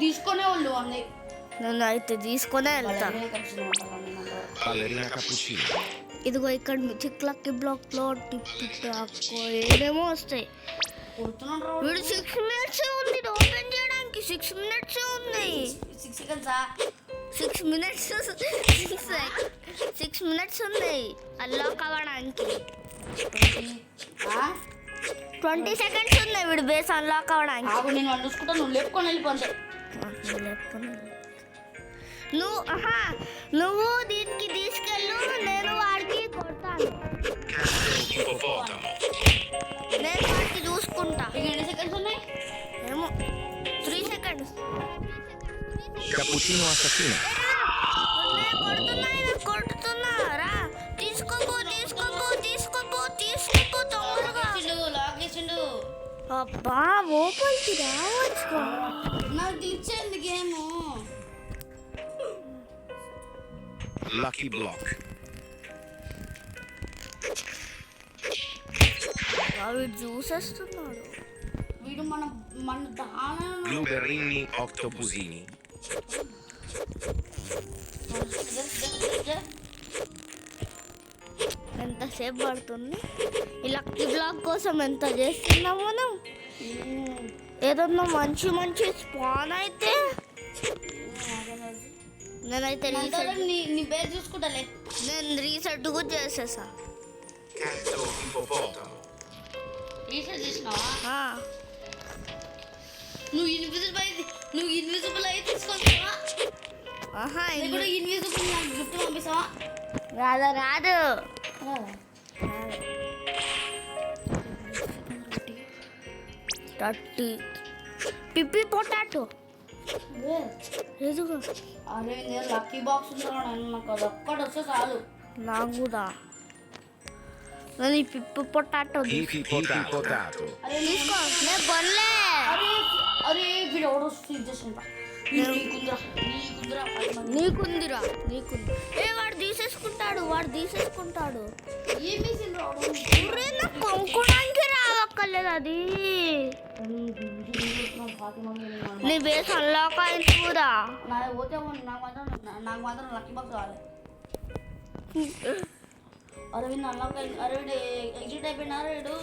తీసుకునే వాళ్ళు అన్నీ నేను అయితే తీసుకునే వెళ్తా Ballerina cappuccino. ఇదిగో ఇక్కడ మిథిక్ లక్కీ బ్లాక్ లో ఏమేమో వస్తాయి కొడుతున్నాడు వీడు 6 మినిట్స్ ఉంది ఇది ఓపెన్ చేయడానికి 6 మినిట్స్ ఉంది 6 సెకండ్సా 6 మినిట్స్ 6 మినిట్స్ ఉంది అన్లాక్ అవ్వడానికి 20 సెకండ్స్ ఉన్నాయి వీడు బేస్ అన్లాక్ అవ్వడానికి ఆగు నేను వాళ్ళు చూసుకుంటా నువ్వు లేపుకొని వెళ్ళిపోతే నువ్వు దీనికి తీసుకెళ్ళు నేను వాడికి కొడతాను Castello ippopotamo. నేను వాడికి చూసుకుంటా ఇక ఎన్ని సెకండ్స్ ఉన్నాయి ఏమో 3 సెకండ్స్ Cappuccino assassino. కొడుతున్నా రా తీసుకోపో తొందరగా లాగేసిండు అబ్బా ఓపెన్కి రావచ్చు నాకు తెలిసింది గేమ్ Lucky block. వీడు చూసేస్తున్నాడు వీడు మన దాన Blueberrini octopusini. ఎంతసేపు పడుతుంది ఈ లక్కీ బ్లాక్ కోసం ఎంత చేస్తున్నాం మనం ఏదన్నా మంచి స్పాన్ అయితే నేనైతే నీ పేరు చూసుకుంటాలే నేను రీసెట్ కూడా చేసేసా Castello ippopotamo. రీసెర్చ్ చేసినావా ఆ, నువ్వు ఇన్విజిబుల్ అయితే తీసుకొస్తావా ఆహా నేను కూడా ఇన్విజిబుల్ నాకు గిఫ్ట్ పంపిస్తావా రాదు 30 పిప్పి పొటాటో ఎదుగు అరే నేను లక్కీ బాక్స్ ఉందా నాకు అది ఒక్కటి వస్తే చాలు నాకు కూడా నేను ఈ పిప్పి పొటాటో Ippopotamo. అరే తీసుకో నేను కొనలే అరే వీడు ఎవడో స్టీల్ చేసిందా నీకుందిరా నీకుంది వాడు తీసేసుకుంటాడు ఏమీ రావడం ఒరే, నాకు కొనుక్కోడానికి రావక్కర్లేదు అది నీ బేస్ అన్లాక్ అయింది కూడా నాది పోతే నాకు మాత్రం లక్కీ బాక్స్ కావాలి అరే వీడు అన్లాక్ అరే వీడు ఎగ్జిట్ అయిపోయినారా వీడు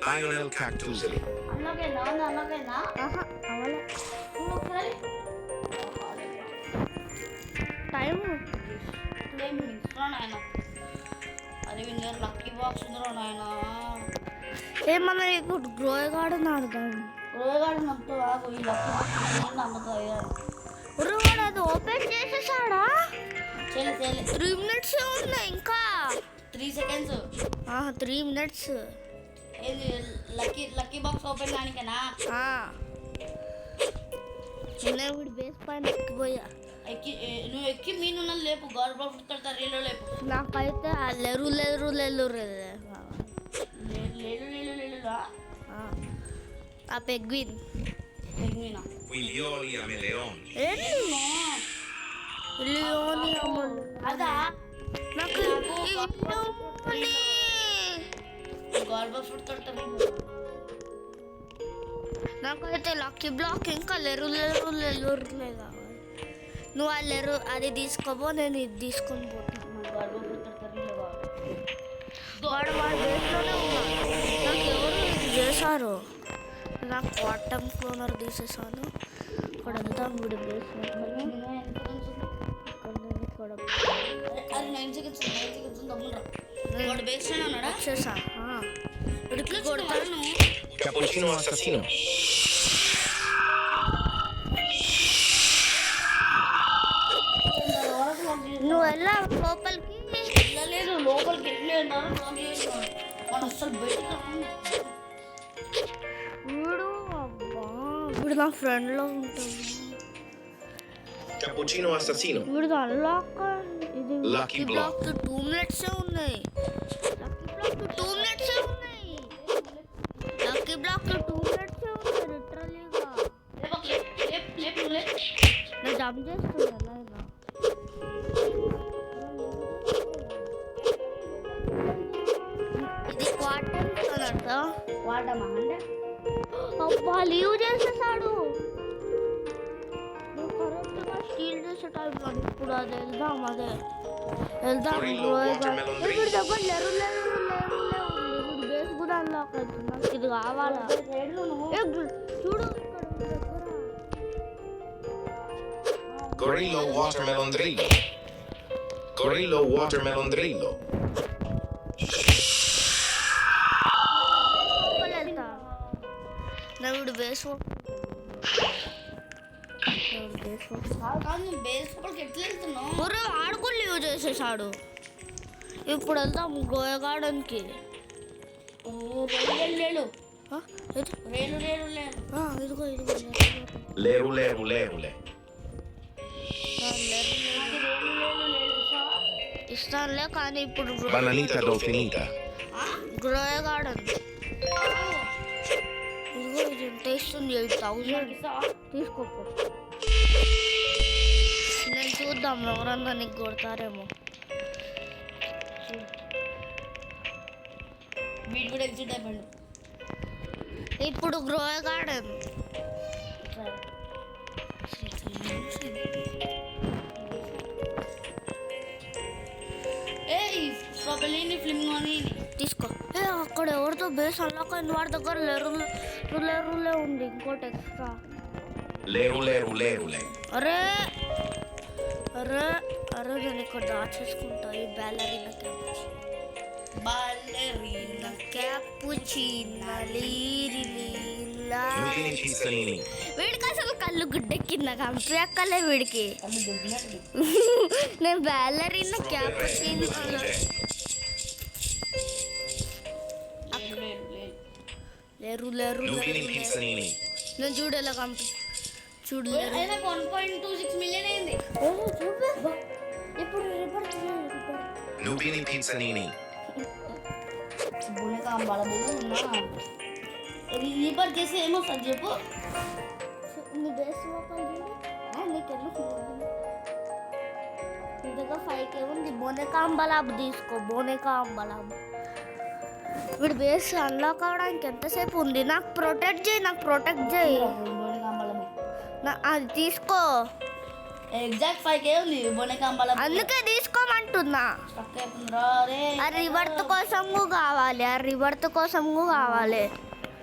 Lionel Cactusi. అన్లాక్ అయిందా ఆహా, అవలే. ఒకసారి టైం నాయన అరే వీడి లక్కీ బాక్స్ ఉందిరా నాయన ఏమన్నా ఇప్పుడు గ్రోయగాడు ఆడదాం రోజుగాడు నమ్ముతూ ఆగు ఈ లక్కీ బాక్స్ నమ్ముతా వాడు అది ఓపెన్ చేసేసాడా చేయలే 3 మినిట్స్ ఉన్నాయి ఇంకా 3 సెకండ్స్ 3 మినిట్స్ ఏది లక్కీ బాక్స్ ఓపెన్ కానికేనా నేను వీడి బేస్ పైన ఎక్కిపోయా నువ్వు ఎక్కి మీను లేపు గౌరవ ప్రాఫిట్ కడతా రీలో లేపు నాకైతే ఆ లెరు లేలురా ఆ పెగ్విన్ Quilioli a Meleon. లియోని అమలు అదా నాకు గోల్డ్ బాక్స్ కొడతాడు. నాకైతే లక్కీ బ్లాక్ ఇంకా లెరు కావాలి. నువ్వు ఆ లెరు అది తీసుకోబో, నేను ఇది తీసుకొని పోతాను. వాడు బేస్లోనే ఉన్నాడు. నాకు ఎవరు ఇది చేశారు? నాకు బాటమ్ క్లోనర్ తీసేసాను. ఇక్కడ వెళ్తాం వీడి బేస్లో. అది 9 seconds తమ్ముడు వాడు బేస్లోనే ఉన్నాడా? వచ్చేసా వీడికి కొడతాను. Cappuccino assassino. నువ్వు వెళ్ళా లోపలికి. వెళ్ళలేదు, లోపలికి వెళ్ళలేన్నారు. వాడు అసలు బయటకు వీడు అబ్బా వీడు నా ఫ్రెండ్లో ఉంటుంది. Cappuccino assassino. వీడిది అన్లాక్ ఇది Lucky lucky block. Block 2 minutes ఉన్నాయి. లక్కీ బ్లాక్ 2 minutes ఉన్నాయి లిటరలీగా. నేను జంప్ చేస్తున్నా ఇలా. ఇది క్వార్టర్ కదా వాడమా అంటే అబ్బా లీవ్ చేసేసాడు. నువ్వు కరెక్ట్గా స్టీల్ చేసే టైం కాదు. ఇప్పుడు అది వెళ్దాం వెళ్దాం. Gorillo watermelon drink. ఇప్పుడు దగ్గర లెరు ఉంది. బేస్ కూడా అన్లాక్ అవుతుంది. ఇది కావాలా? చూడు ఇక్కడ దగ్గర Gorillo watermelon drillo. Gorillo watermelon drillo. వెళ్తా. నవ్వుడు బేస్ కాదు, బేస్ లోపలికి ఎట్లా వెళ్తున్నావు? ఆడుకుని లీవ్ చేసేసాడు. ఇప్పుడు వెళ్దాం గోయా గార్డెన్కి. రేలు ఆ, ఇది- రేలు రేలు రేలు ఆ, ఇదిగో Leru leru leru le. ఇస్తానులే కానీ ఇప్పుడు Bananita dolfinita. గోయా గార్డెన్ ఇదిగో ఇది ఎంత ఇస్తుంది? 8,000 తీసుకోపో. నేను చూద్దాం ఎవరన్నా నీకు కొడతారేమో. వీడు కూడా ఎగ్జిట్ అయిపోయాడు. ఇప్పుడు గోయా గార్డెన్ స్ట్రాబెర్రీ ఫ్లిమ్ అని తీసుకో. అక్కడ ఎవరితో బేస్ అన్లాక్ అయింది. వాడి దగ్గర లెరులే ఉంది ఇంకోటి extra. Leru leru leru le. అరే అరే అరే నేను ఇక్కడ దాచేసుకుంటా. ఈ బ్యాలరీనా క్యాపుచినా లీరిలీలా. Nudini pizzanini. వీడికి అసలు కళ్ళు గుడ్డెక్కిందా? కంపి అక్కలే వీడికి. కళ్ళు దొబ్బినట్టు. నేను బ్యాలరీనా క్యాపుచినా లేరు Nudini pizzanini. నేను చూడేలా కంపి చూడు. అయినా 1.26 మిలియన్ అయింది. ఇప్పుడు Nudini pizzanini. బుణకాంబాల బువ్వు ఉన్నా రీపర్ చేసి ఏమొస్తుంది చెప్పు. నీ బేస్ లోపల నీకెళ్ళి నీ దగ్గర 5K ఉంది. బోనేకా అంబలాబ్ తీసుకో. బోనేకా అంబలాబ్. వీడు బేస్ అన్లాక్ అవడానికి ఎంతసేపు ఉంది? నాకు ప్రొటెక్ట్ చేయి. బుణకాంబాల అది తీసుకో. ఎగ్జాక్ట్ 5K ఉంది బుణకాంబాల. అందుకే తీసుకోమంటున్నా. స్టక్ అయిపోతుందిరా రే. ఆ రివర్త్ కోసం కావాలి.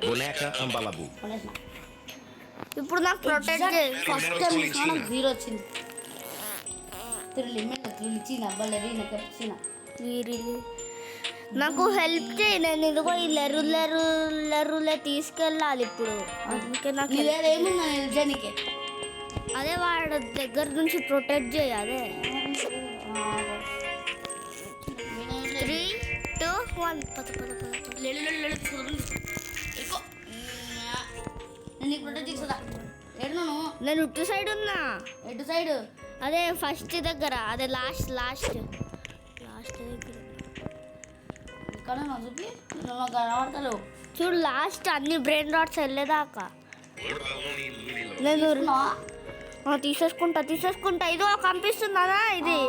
Boneca ambalabu. కొనేసిన. ఇప్పుడు నాకు ప్రొటెక్ట్ చేయి. ఫస్ట్ టైం నాకు 0 వచ్చింది. త్రిల్ ఇచ్చిన బల్లరీ నాకు ఇచ్చిన. నాకు హెల్ప్ చేయి. నేను ఇదిగో ఈ లెరులే తీసుకెళ్ళాలి ఇప్పుడు. అందుకే నాకు నీ దగ్గర ఏముందా నిజానికి? అదే వాడి దగ్గర నుంచి ప్రొటెక్ట్ చేయి. అదే 3, 2, 1 పద. నేను నీకు ప్రొటెక్ట్ తీసుకురా. ఎడున్నాను? నేను ఇటు సైడ్ ఉన్నా. ఎటు సైడ్? అదే ఫస్ట్ దగ్గర. అదే లాస్ట్ దగ్గర. ఇక్కడ నా చూపి నువ్వు కనబడతలేవు. చూడు లాస్ట్ అన్ని బ్రెయిన్ రాట్స్ వెళ్ళేదాకా. Guardaloni lililo. నేను తీసేసుకుంటా ఇదో కనిపిస్తుందా ఇది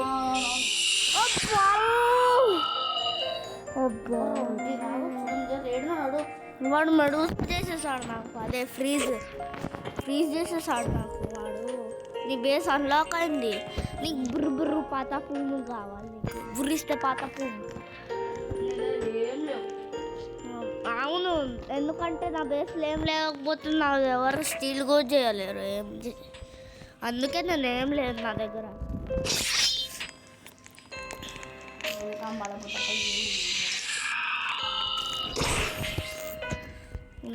వాడు మెడు చేసేసాడు నాకు అదే ఫ్రీజ్ చేసేసాడు నాకు వాడు నీ బేస్ అన్లాక్ అయింది నీకు బుర్రు పాత పువ్వు కావాలి నీకు బుర్రిస్తే పాత పువ్వు అవును ఎందుకంటే నా బేస్లో ఏం లేకపోతే నాకు ఎవరు స్టీల్ కూడా చేయలేరు అందుకే నేను ఏం లేదు నా దగ్గర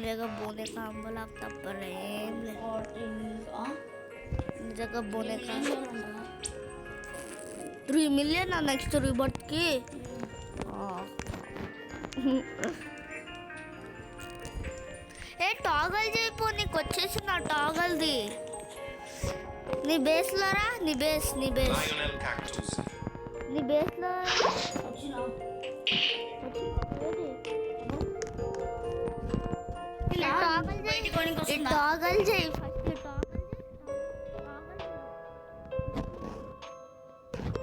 जगह बोने का अंबल आप तब पर जगह बोने का 3 million ना नेक्स्ट रीबर्थ की ఏ టాగల్ చేయపో నీకు వచ్చేసిన టాగల్ది నీ బేస్లో రా నీ బేస్లో టాగల్ చేయి ఫస్ట్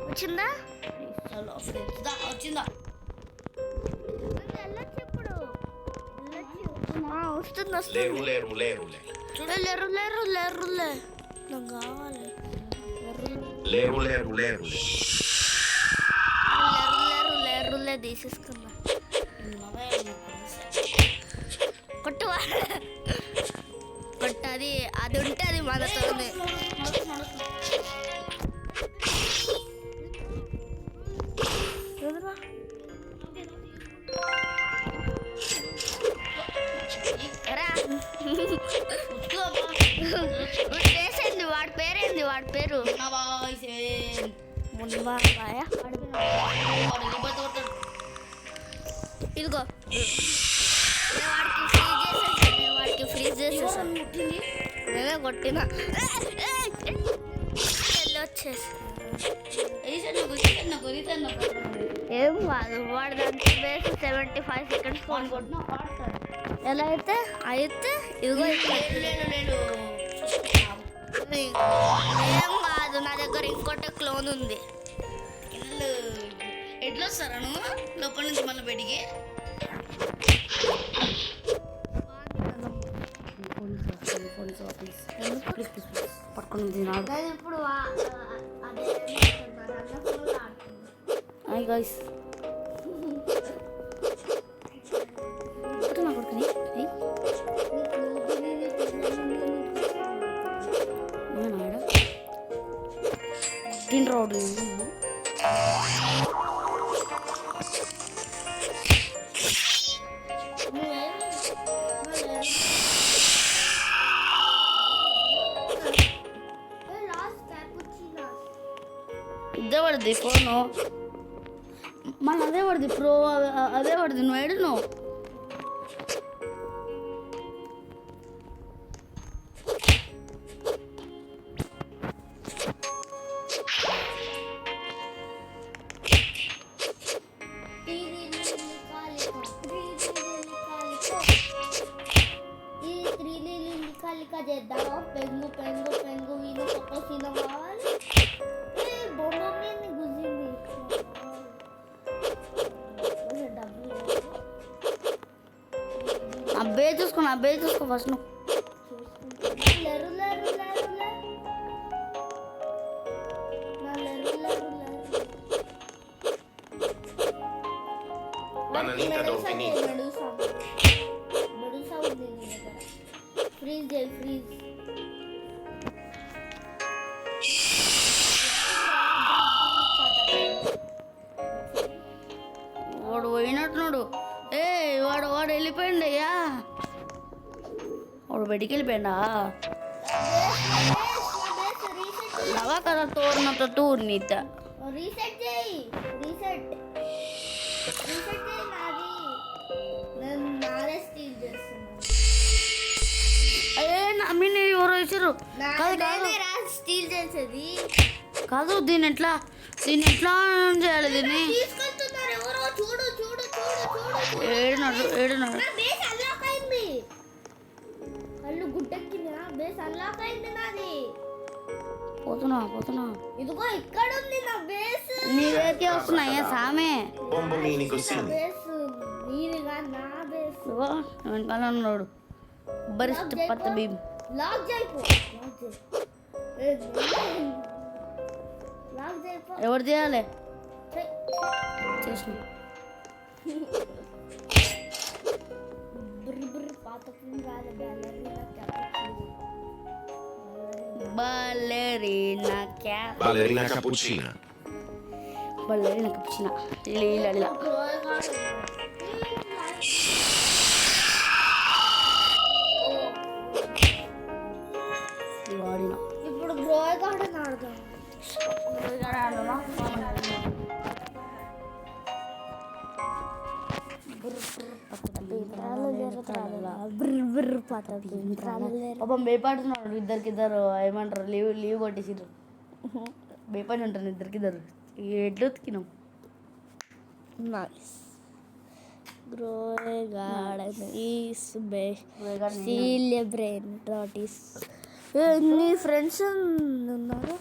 వచ్చిందా వచ్చిందా వెళ్ళొచ్చు ఇప్పుడు వస్తుంది చూడు లేరులే నాకు కావాలి లేరులే తీసేసుకున్నా కొట్టు అది ఉంటుంది మనతోనే చేసేయండి వాడి పేరు ఇదిగో వాడికి ఫ్రీజ్ చేసేసాను నేనే కొట్టినా వెళ్ళి వచ్చేసి ఏం కాదు వాడు దానికి బేస్ 75 seconds ఎలా అయితే ఇదిగో ఏం కాదు నా దగ్గర ఇంకోటి క్లోన్ ఉంది ఎట్లా వస్తారా నువ్వు లోపల నుంచి మళ్ళీ బయటికి పట్టుకుని ఇప్పుడు గైస్ నా కొడుకుని దీని రోడ్డు ఇదే పడుద్ది ఫోను మళ్ళీ అదే పడుద్ది ప్రో అదే పడుద్ది నువ్వు ఏడు నువ్వు చేద్దామా పెంగు వీలు పక్కన కావాలి బొమ్మ మీద గుంజింది అబ్బే చూసుకో ఫస్ట్ నువ్వు ఫ్రీజ్ వాడు పోయినట్టున్నాడు వాడు వెళ్ళిపోయిండు అయ్యా వాడు బయటికి వెళ్ళిపోయిండా లవా కదా తోరినంత తూరినిద్ద రీసెట్ చేయి నాదే స్టీల్ చేస్తున్నాను నమ్మిని ఎవరో ఇచ్చారు స్టీల్ చేసేది కాదు దీన్ని ఎట్లా చేయాలి దీన్ని తీసుకొస్తున్నారు ఎవరో చూడు ఏడున్నాడు బేస్ అన్లాక్ అయింది కళ్ళు గుడ్డెక్కింది బేస్ అన్లాక్ అయింది నాది పోతున్నా ఇదిగో ఇక్కడ ఉంది నా బేస్. నీవేకే వస్తున్నాయా సామే? Bombomini così. బేస్ నీదిగా నా బేస్. ఇదిగో వెనకాల ఉన్నాడు బరిష్ట పత్త భీమ్. లాక్ చేయపో. లాక్ చేయపో. ఎవరు చేయాలి? చెయ్. చేసిన బుర్ర బుర్ర పాతకం రాలే బ్యాలరీనా క్యాప్. బాలెరీనా క్యాప్. Ballerina cappuccina. బాలెరీనా కప్చిన లీలలా. వాడినా ఇప్పుడు గ్రోయ్ గార్డెన్ ఆడదాం. పాపం భయపడుతున్నాడు. ఇద్దరు ఏమంటారు లీవ్ కొట్టేసిర్రు. భయపడి ఉంటారు ఇద్దరు ఎట్లు ఉతికినాం. నైస్. గ్రోయ్ గార్డెన్ ఈస్ బెస్ట్. సెలబ్రేట్. నీ ఫ్రెండ్స్ ఉన్నారు,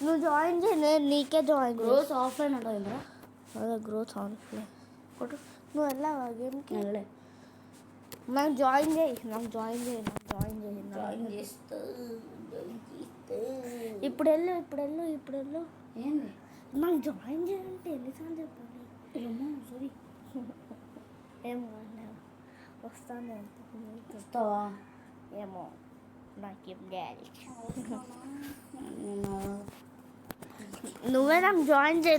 నువ్వు జాయిన్ చేయి. నేను నీకే జాయిన్ గ్రోత్ ఆఫ్లైన్ ఉంటుంది. అదే గ్రోత్ ఆన్లైన్. నువ్వు వెళ్ళావా గేమ్కి? వెళ్ళలే. నాకు జాయిన్ చేయి. చేస్తా ఇప్పుడు వెళ్ళు. ఏంది నాకు జాయిన్ చేయాలంటే ఎన్నిసార్లు చెప్పాలి? ఏమో సారీ. ఏమో వస్తాను. వస్తావా? ఏమో నాకేం చేయాలి. నువ్వే నాకు జాయిన్ చేయి.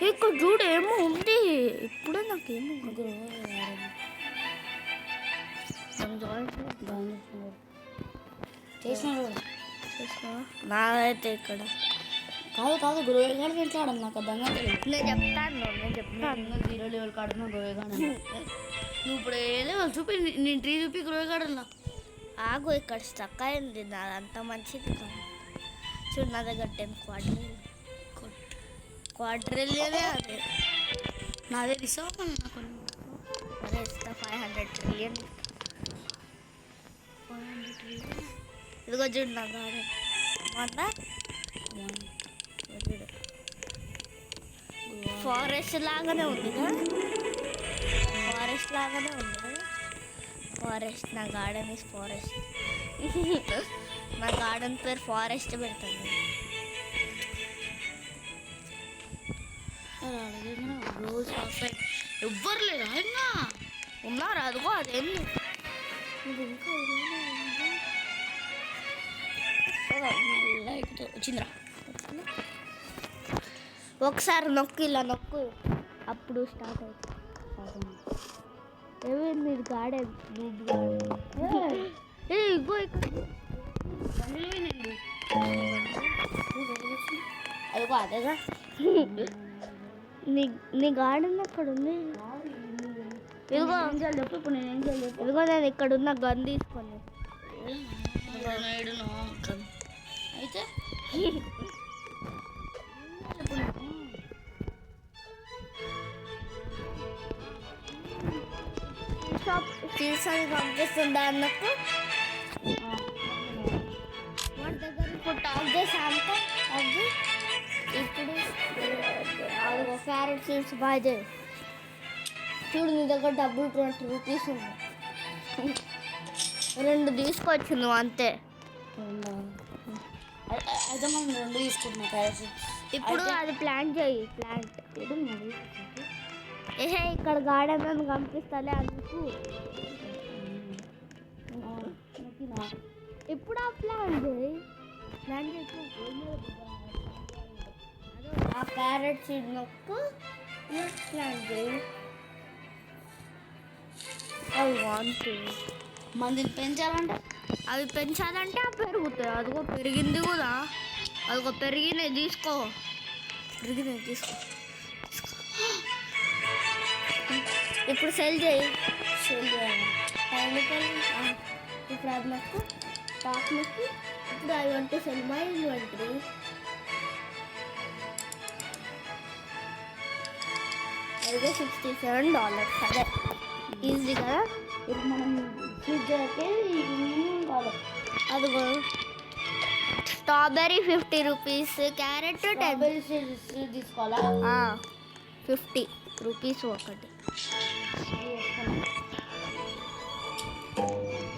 ఇక్కడ చూడు ఏమో ఉంది. ఇప్పుడే నాకేమో చేసినాడు. నాదైతే ఇక్కడ కాదు గ్రోయ్ గార్డెన్ ఎట్లా ఆడదు నాకు అర్థం కాలేదు. నేను చెప్తాను. 0 లెవెల్ కాడుతున్నా గ్రోయ్ గార్డెన్. నువ్వు ఇప్పుడు ఏ లెవెల్ చూపి, నేను ట్రీ చూపి గ్రోయ్ గార్డెన్లో. ఆగు, ఇక్కడ స్టక్ అయింది. నాదంతా మంచిది కాదు. చూడు నా దగ్గర 10 క్వాడ్రిలియనే అదే. నాదే తీసావు నాకు. అదే ఇస్తా 500 ట్రిలియన్. ఇదిగో చూడు నా గార్డెన్. ఫారెస్ట్ లాగానే ఉంది కదా. ఫారెస్ట్ నా గార్డెన్ ఇస్ ఫారెస్ట్. నా గార్డెన్ పేరు ఫారెస్ట్ పెడుతుంది. రోజు ఆఫ్లైన్ ఎవ్వరు లేరా? ఇంకా ఉన్నారు. అదిగో అదేం వచ్చిందిరా. ఒకసారి ఇలా నొక్కు అప్పుడు స్టార్ట్ అవుతుంది. ఏమైంది? ఇది గార్డెన్. ఇగో అదిగో అదేగా. నీ గార్డెన్ ఎక్కడ ఉంది? ఇదిగో చెప్పు. ఇప్పుడు నేను ఏం చేయాలి? ఇదిగో నేను ఇక్కడ ఉన్న గన్ తీసుకొని. అయితే తీసుకొని పంపిస్తుందా అన్నట్టు వాడి దగ్గర ఇప్పుడు టాప్ చేసాక అది ఇప్పుడు అదిగో క్యారెట్ సీడ్స్ బాగా చూడు. నీ దగ్గర డబ్బులు 20 రూపీస్ ఉంది. 2 తీసుకొచ్చు నువ్వు అంతే. అయితే మనం 2 తీసుకుంటున్నాం క్యారెట్స్. ఇప్పుడు అది ప్లాంట్ చేయి. ఏహే ఇక్కడ గార్డెన్ అని కనిపిస్తాలే అందుకు. ఇప్పుడు ఆ ప్లాంట్ చేయి. ఆ క్యారెట్ సీడ్ నొక్కు ప్లాంట్ చేయి. అవి వాంట్ మందిని పెంచాలంటే అవి పెంచాలంటే అవి పెరుగుతాయి. అదిగో పెరిగింది కూడా. అదిగో పెరిగినాయి. తీసుకో. ఇప్పుడు సెల్ చేయాలి. ఇప్పుడు అది నాకు టాప్ నొక్కి ఇప్పుడు I want to cell my inventory. అదిగో $67. అదే ఈజీ కదా. ఇప్పుడు మనం ఫ్రిడ్జ్కి కాదు అదిగో strawberry 50 rupees, carrot 10. Strawberry seeds తీసుకోవాలా? 50 రూపీస్ ఒకటి.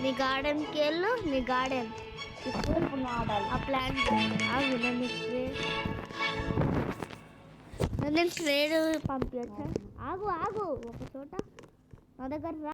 నీ గార్డెన్కి వెళ్ళు, నీ గార్డెన్ ఇప్పుడు ఆడాలి. ఆ ప్లాంట్ నేను స్ప్రేడ్ పంపించా. ఆగు ఒక చోట నా దగ్గర రా.